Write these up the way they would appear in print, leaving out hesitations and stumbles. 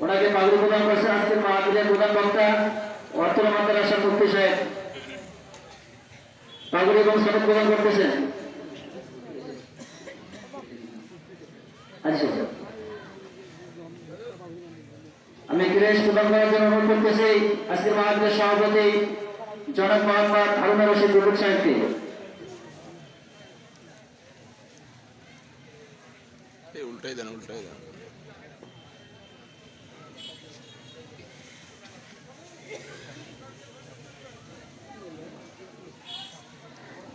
ওনাকে পাগড়ি প্রদান করছেন আজকের মাহফিলের প্রধান বক্তা অত্র মাদ্রাসার মুফতি সাহেব। পাগড়ি এবং সনদ প্রদান করতেছেন। আচ্ছা, আমি ক্রেশ প্রদান করার জন্য অনুরোধ করতেছি আজকের মাহফিলের সভাপতি জনাব মোহাম্মদ হারুন রশিদ বুলবুল সাহেবকে। উল্টাই দেন, উল্টাই দেন।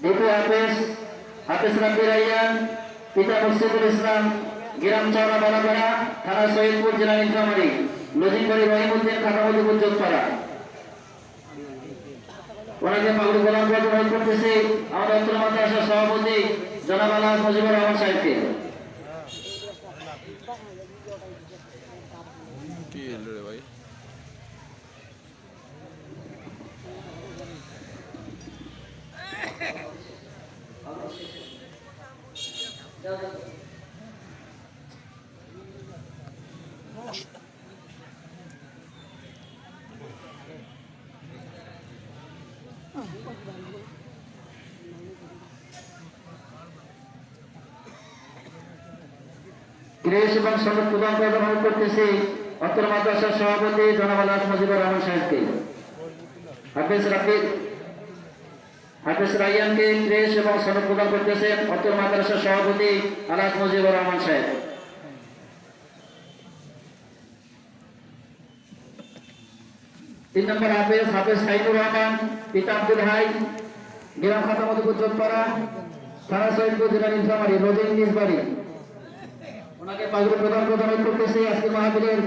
দ্বিতীয় হাফেজ রাব্বি রাইয়ান, পিতা মুর্শিদুল ইসলাম, গ্রাম চৌরা বালাপাড়া, থানা সৈয়দপুর, জেলা নীলফামারী, লজিং বাড়ি রহিমউদ্দিন, খাতামুদ্দিন যোগপাড়া। ওনাকে পাগড়ি প্রদান করার জন্য অনুরোধ করতেছি আমাদের উত্তর মাদ্রাসার সভাপতি জনাব আলহাজ মুজিবুর রহমান সাহেবকে। কি হলো রে ভাই? ক্রেশ এবং সনদ প্রদান করার জন্য অনুরোধ করতেছি উত্তর মাদ্রাসার সভাপতি জনাব আলহাজ মুজিবুর রহমান সাহেবকে। হাফেজ রাইয়ানকে ক্রেশ এবং সনদ প্রদান করতেছেন উত্তর মাদ্রাসার সভাপতি আলহাজ মুজিবুর রহমান সাহেব। তিন নম্বর হাফেজ সাইদুর রহমান, পিতা আব্দুল হাই, গ্রাম খাতামুদ্দিন যোগপাড়া, থানা সৈয়দপুর, জেলা নীলফামারী, লজিং নিজবাড়ি। ওনাকে পাগড়ি প্রদান করতেছি আজকে মাহফিলের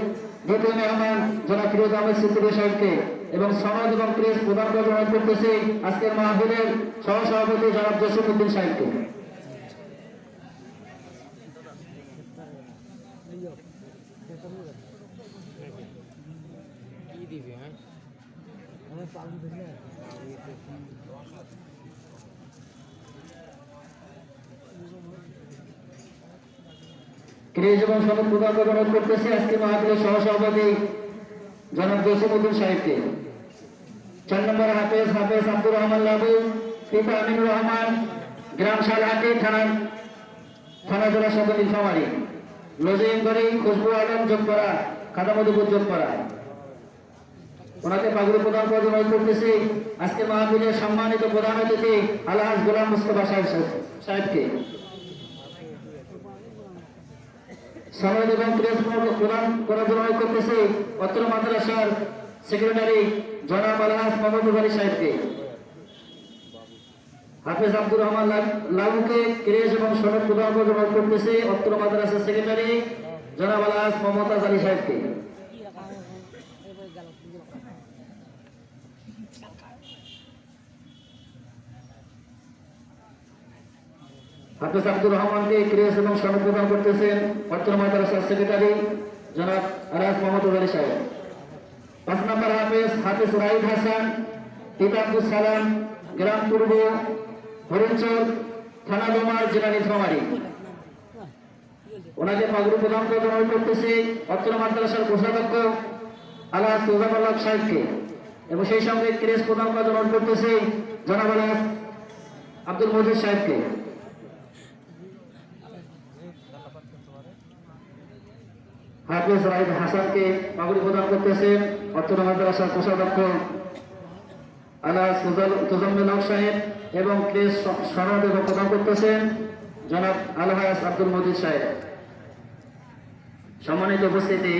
দ্বিতীয় মেহমান জনাব ফিরোজ আহমেদ সিদ্দিকী সাহেবকে এবং সনদ এবং ক্রেশ প্রদান করতেছি আজকের মাহফিলের সহ সভাপতি জনাব জসিমউদ্দিন সাহেবকে। ক্রেশ এবং সনদ প্রদান অনুরোধ করতেছি আজকে মাহফিলের সহ সভাপতি জনাব জসিমউদ্দিন সাহেবকে। 4 নম্বর হাফেজ আব্দুর রহমান লাবু, পিতা আমিনুর রহমান, গ্রাম শালহাটি, থানা জেলা সদর নীলফামারী, লজিং বাড়ি খুশবু আলম যোগপাড়া, খাতামুদ্দিন যোগপাড়া। ওনাকে পাগড়ি প্রদান করার জন্য অনুরোধ করতেছি আজকে মাহফিলের সম্মানিত প্রধান অতিথি আলহাজ গোলাম মুস্তফা সাহেবকে। সনদ এবং ক্রেশ প্রদান করার জন্য অনুরোধ করতেছি অত্র মাদ্রাসার সেক্রেটারি জনাব আলহাজ মোহাম্মদ আলী সাহেবকে। হাফেজ আব্দুর রহমান লাবুকে ক্রেশ এবং সনদ প্রদান করার জন্য অনুরোধ করতেছি অত্র মাদ্রাসার সেক্রেটারি জনাব আলহাজ মোহাম্মদ আলী সাহেবকে। হাফেজ আব্দুর রহমানকে ক্রেশ এবং সনদ প্রদান করতেছেন অত্র মাদ্রাসার সেক্রেটারি জনাব আলহাজ মোহাম্মদ আলী সাহেব। 5 নম্বর হাফেজ রাইদ হাসান, পিতা আব্দুল সালাম, গ্রাম পূর্ব হরিণচর, থানা ডোমার, জেলা নীলফামারী। ওনাকে পাগড়ি প্রদান করার অনুরোধ করতেছি অত্র মাদ্রাসার কোষাধ্যক্ষ আলহাজ সুজানুল্লাহ সাহেবকে এবং সেই সঙ্গে ক্রেশ প্রদান করার অনুরোধ করতেছি জনাব আলহাজ আব্দুল মজিদ সাহেবকে। হাফেজ রাইদ হাসানকে পাগড়ি প্রদান করতেছেন অত্র মাদ্রাসার কোষাধ্যক্ষ আলহাজ তোজাম্মেল হক সাহেব এবং ক্রেশ সনদ এবং প্রদান করতেছেন জনাব আলহাজ আব্দুল মজিদ সাহেব। সম্মানিত উপস্থিতি,